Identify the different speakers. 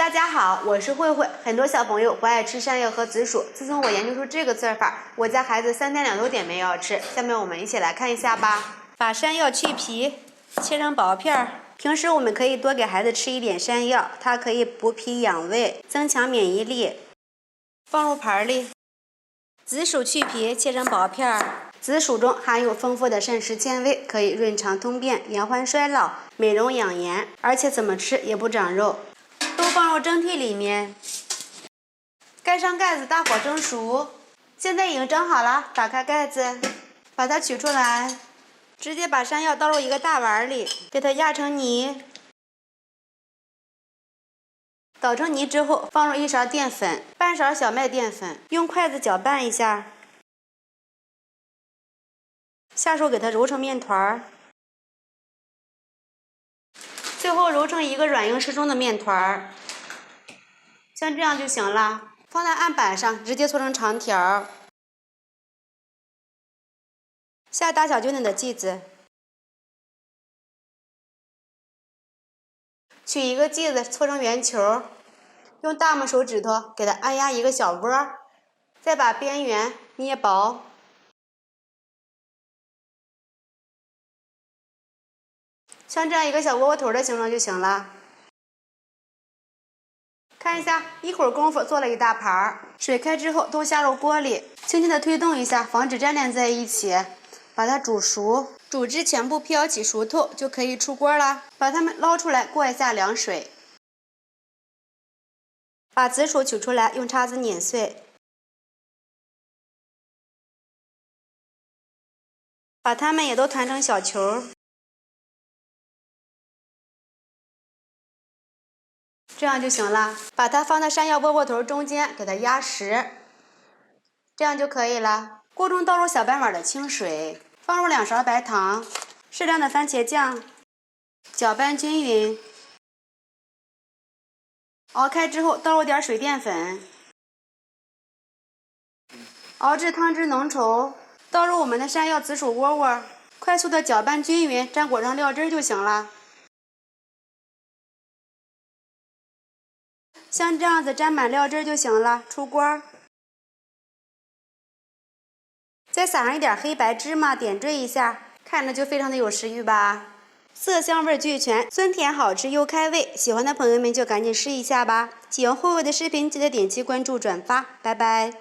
Speaker 1: 大家好，我是慧慧。很多小朋友不爱吃山药和紫薯，自从我研究出这个做法，我家孩子3天2头点没药吃。下面我们一起来看一下吧。把山药去皮，切成薄片儿。平时我们可以多给孩子吃一点山药，它可以补脾养胃，增强免疫力。放入盘里。紫薯去皮，切成薄片儿。紫薯中含有丰富的膳食纤维，可以润肠通便、延缓衰老、美容养颜，而且怎么吃也不长肉。都放入蒸屉里面，盖上盖子，大火蒸熟。现在已经蒸好了，打开盖子，把它取出来，直接把山药倒入一个大碗里，给它压成泥。捣成泥之后，放入1勺淀粉，半勺小麦淀粉，用筷子搅拌一下，下手给它揉成面团，最后揉成一个软硬适中的面团，像这样就行了。放在案板上，直接搓成长条，下大小均匀的剂子，取一个剂子搓成圆球，用大拇手指头给它按压一个小窝，再把边缘捏薄，像这样一个小窝窝头的形状就行了。看一下，一会儿功夫做了一大盘，水开之后都下入锅里，轻轻的推动一下，防止粘连在一起，把它煮熟，煮至全部飘起熟透就可以出锅了。把它们捞出来，过一下凉水。把紫薯取出来，用叉子碾碎，把它们也都团成小球。这样就行了，把它放在山药窝窝头中间，给它压实，这样就可以了。锅中倒入小半碗的清水，放入2勺白糖，适量的番茄酱，搅拌均匀。熬开之后，倒入点水淀粉，熬至汤汁浓稠，倒入我们的山药紫薯窝窝，快速的搅拌均匀，沾裹上料汁就行了。像这样子沾满料汁就行了，出锅。再撒上一点黑白芝麻，点缀一下，看着就非常的有食欲吧。色香味俱全，酸甜好吃又开胃，喜欢的朋友们就赶紧试一下吧。喜欢慧慧的视频，记得点击关注转发，拜拜。